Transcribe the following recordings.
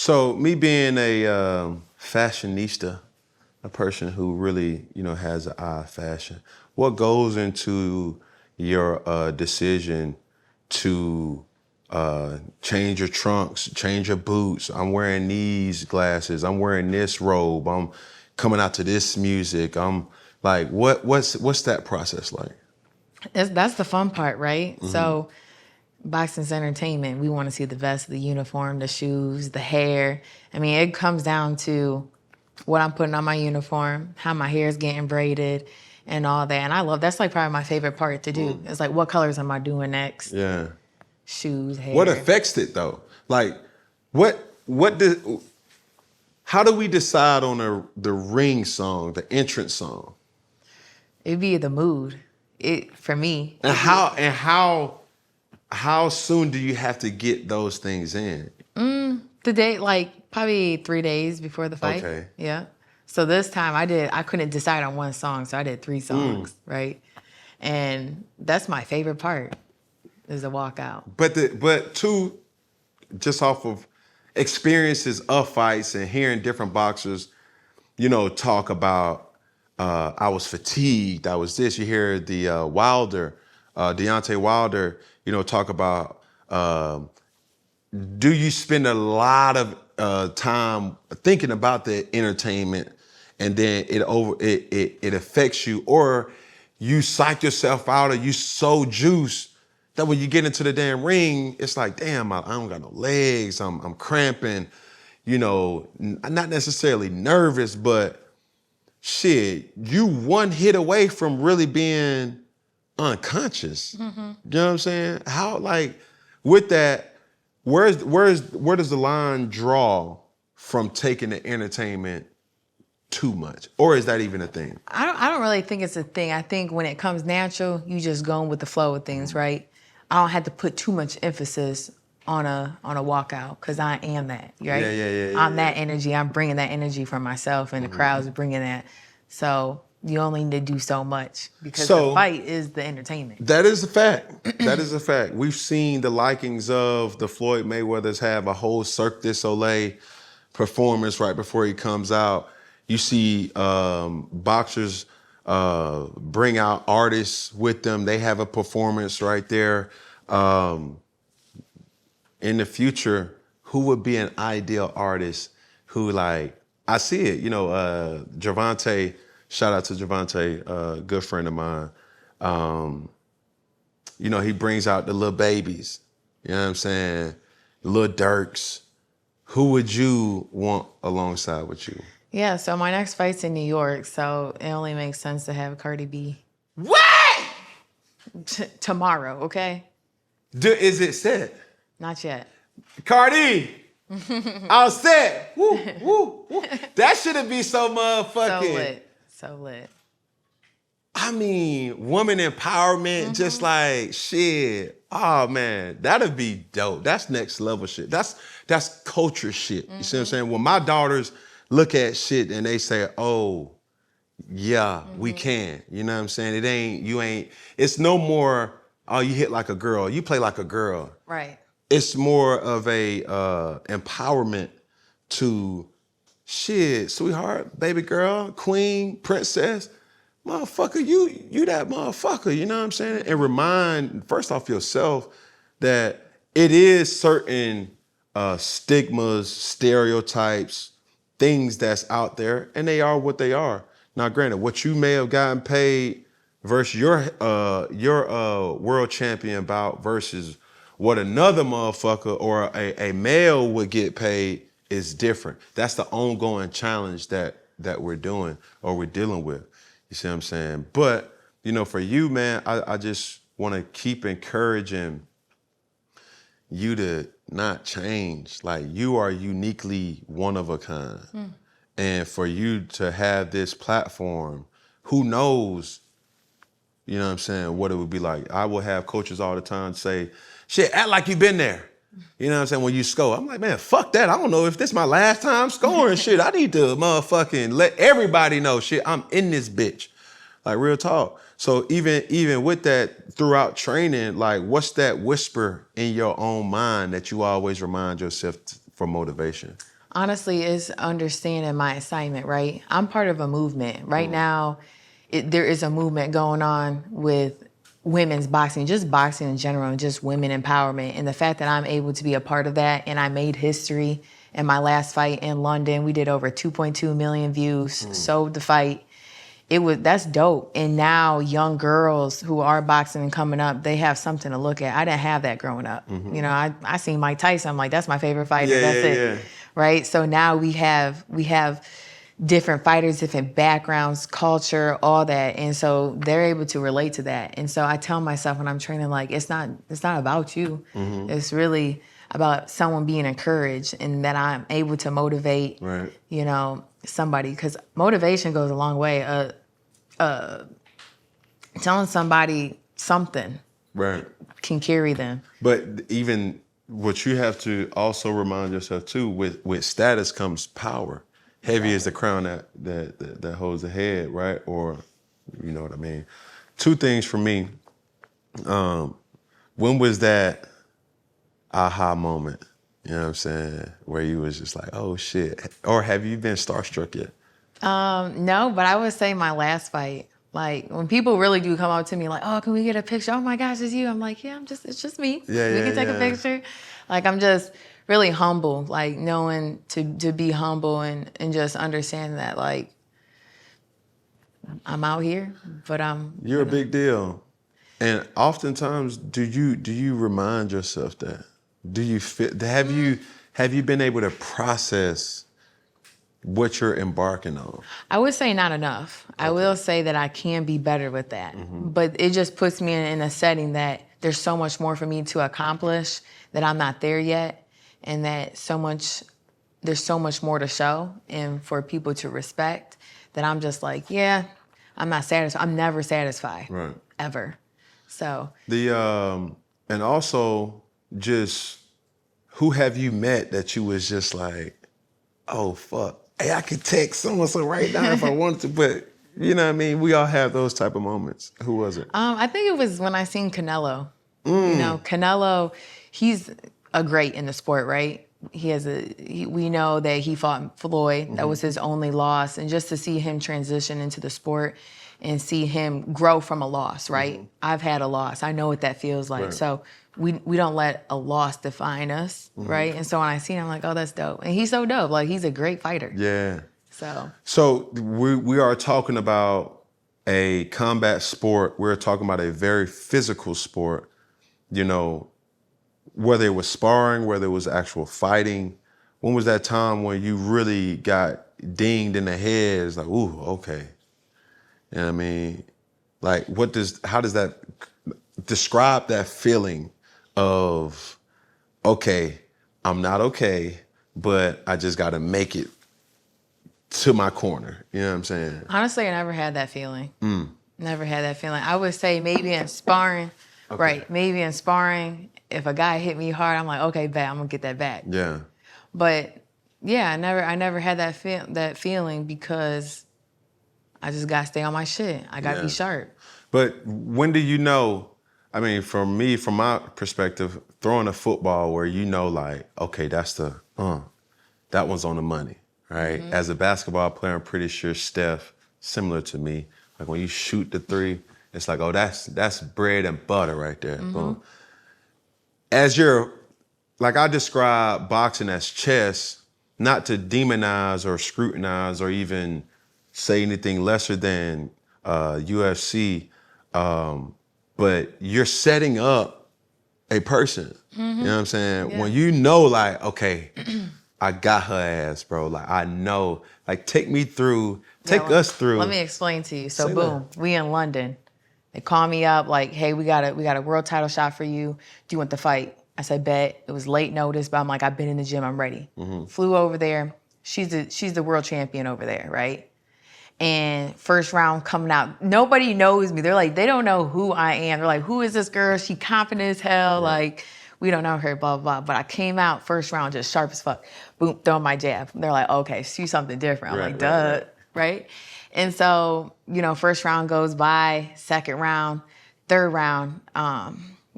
So me being a fashionista, a person who really, has an eye of fashion, what goes into your decision to change your trunks, change your boots? I'm wearing these glasses. I'm wearing this robe. I'm coming out to this music. I'm like, what's that process like? That's the fun part, right? So boxing's entertainment. We want to see the vest, the uniform, the shoes, the hair. I mean, it comes down to what I'm putting on my uniform, how my hair is getting braided, and all that. And I love that's like probably my favorite part to do. It's like, what colors am I doing next? Yeah. Shoes, hair. What affects it though? Like, how do we decide on the ring song, the entrance song? It'd be the mood. For me. And how soon do you have to get those things in? The day, like probably 3 days before the fight. Okay. Yeah. So this time I couldn't decide on one song, so I did 3 songs, right? And that's my favorite part, is the walkout. But two, just off of experiences of fights and hearing different boxers, talk about I was fatigued, I was this. You hear the Deontay Wilder, talk about do you spend a lot of time thinking about the entertainment and then it affects you, or you psych yourself out, or you so juiced that when you get into the damn ring, it's like, damn, I don't got no legs, I'm cramping, not necessarily nervous, but shit, you one hit away from really being unconscious. You know what I'm saying? How, like, with that, where does the line draw from taking the entertainment too much? Or is that even a thing? I don't really think it's a thing. I think when it comes natural, you just going with the flow of things, right? I don't have to put too much emphasis on a walkout, because I am that, right? Yeah. I'm that energy. I'm bringing that energy from myself, and the crowd's bringing that. So you only need to do so much, because the fight is the entertainment. That is a fact. That is a fact. We've seen the likings of the Floyd Mayweathers have a whole Cirque du Soleil performance right before he comes out. You see boxers bring out artists with them. They have a performance right there. In the future, who would be an ideal artist who, like, I see it, Gervonta, shout out to Gervonta, good friend of mine. He brings out the little babies, you know what I'm saying? The little Dirks. Who would you want alongside with you? Yeah, so my next fight's in New York, so it only makes sense to have Cardi B. What? Tomorrow, okay? Is it set? Not yet. Cardi, all set. Woo, woo, woo. That shouldn't be so motherfucking. So lit. I mean, woman empowerment, just like, shit. Oh, man, that'd be dope. That's next level shit. That's culture shit. You see what I'm saying? When my daughters look at shit and they say, oh, yeah, we can. You know what I'm saying? It's no more, oh, you hit like a girl. You play like a girl. Right. It's more of a empowerment to, shit, sweetheart, baby girl, queen, princess, motherfucker, you that motherfucker, you know what I'm saying? And remind, first off, yourself that it is certain stigmas, stereotypes, things that's out there, and they are what they are. Now, granted, what you may have gotten paid versus your world champion bout versus what another motherfucker or a male would get paid is different. That's the ongoing challenge that we're doing or we're dealing with. You see what I'm saying? But, for you, man, I just want to keep encouraging you to not change. Like, you are uniquely one of a kind. And for you to have this platform, who knows, you know what I'm saying, what it would be like. I will have coaches all the time say, shit, act like you've been there. You know what I'm saying? When you score, I'm like, man, fuck that. I don't know if this is my last time scoring. Shit, I need to motherfucking let everybody know, shit, I'm in this bitch. Like, real talk. So even with that, throughout training, like, what's that whisper in your own mind that you always remind yourself for motivation? Honestly, it's understanding my assignment, right? I'm part of a movement. Right now, there is a movement going on with women's boxing, just boxing in general, and just women empowerment. And the fact that I'm able to be a part of that, and I made history in my last fight in London. We did over 2.2 million views, sold the fight. That's dope. And now young girls who are boxing and coming up, they have something to look at. I didn't have that growing up. You know, I seen Mike Tyson. I'm like, that's my favorite fighter. Yeah, That's yeah, it. yeah. Right? So now we have different fighters, different backgrounds, culture, all that. And so they're able to relate to that. And so I tell myself when I'm training, like, it's not about you. It's really about someone being encouraged and that I'm able to motivate, Right. you know, somebody. Because motivation goes a long way. Telling somebody something Right. can carry them. But even what you have to also remind yourself too, with status comes power. Heavy is the crown that holds the head, right? Or, you know what I mean? Two things for me. When was that aha moment? You know what I'm saying? Where you was just like, oh shit. Or have you been starstruck yet? No, but I would say my last fight. Like when people really do come up to me like, oh, can we get a picture? Oh my gosh, it's you. I'm like, yeah, it's just me. Yeah, we yeah, can take a yeah. picture. Like I'm just really humble, like knowing to be humble and just understand that like I'm out here, but You're a big deal. And oftentimes, do you remind yourself that? Do you feel, have you been able to process what you're embarking on? I would say not enough. I will say that I can be better with that. But it just puts me in a setting that there's so much more for me to accomplish, that I'm not there yet, and that there's so much more to show and for people to respect, that I'm just like, yeah, I'm not satisfied. I'm never satisfied. Right. Ever. So And also just who have you met that you was just like, oh fuck, hey, I could text so-and-so right now if I wanted to, but you know what I mean? We all have those type of moments. Who was it? I think it was when I seen Canelo. You know, Canelo, he's a great in the sport, right? We know that he fought Floyd. That was his only loss. And just to see him transition into the sport and see him grow from a loss, right? I've had a loss. I know what that feels like. Right. So we don't let a loss define us, right? And so when I see him, I'm like, oh, that's dope. And he's so dope. Like, he's a great fighter. Yeah. So we are talking about a combat sport. We're talking about a very physical sport, you know, whether it was sparring, whether it was actual fighting. When was that time when you really got dinged in the head? It's like, ooh, okay. You know what I mean? Like, how does that, describe that feeling of, okay, I'm not okay, but I just got to make it to my corner. You know what I'm saying? honestly, I never had that feeling. Never had that feeling. I would say maybe in sparring, right? Maybe in sparring, if a guy hit me hard, I'm like, okay, bet I'm gonna get that back. Yeah. But yeah, I never had that feeling because I just gotta stay on my shit. I gotta be sharp. But when do you know, I mean, from my perspective, throwing a football where you know, like, okay, that's that one's on the money, right? As a basketball player, I'm pretty sure Steph, similar to me, like when you shoot the three, it's like, oh, that's bread and butter right there, boom. As like I describe boxing as chess, not to demonize or scrutinize or even say anything lesser than UFC, but you're setting up a person. You know what I'm saying? Yeah. When you know, like, okay, I got her ass, bro. Like, I know. Like, take us through. Let me explain to you. So Say boom, we in London. They call me up like, hey, we got a world title shot for you. Do you want the fight? I said, bet. It was late notice, but I'm like, I've been in the gym, I'm ready. Flew over there. She's the world champion over there, right? And first round coming out, nobody knows me. They're like, they don't know who I am. They're like, who is this girl? She confident as hell. Like, we don't know her, blah, blah, blah. But I came out first round just sharp as fuck. Boom, throwing my jab. They're like, okay, she's something different. I'm like, duh, right? And so, you know, first round goes by, second round, third round,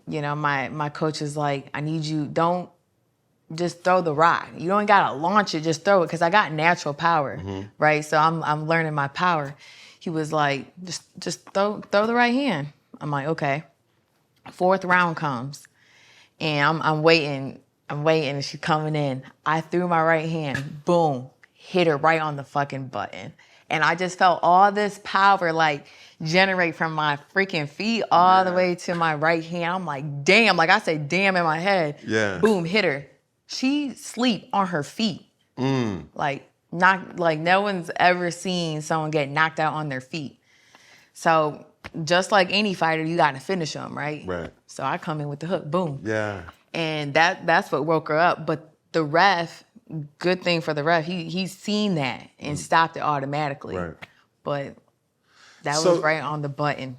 you know, my coach is like, I need you, don't just throw the rock. You don't gotta launch it, just throw it. Cause I got natural power, right? So I'm learning my power. He was like, just throw the right hand. I'm like, okay. 4th round comes, and I'm waiting, and she's coming in. I threw my right hand, boom, hit her right on the fucking button. And I just felt all this power like generate from my freaking feet all the way to my right hand. I'm like, damn, like I said, damn in my head. Yeah. Boom, hit her. She sleep on her feet. Like no one's ever seen someone get knocked out on their feet. So just like any fighter, you got to finish them, right? Right. So I come in with the hook, boom. Yeah. And that's what woke her up. But the ref, good thing for the ref, he's seen that and stopped it automatically. Right. But that So- was right on the button.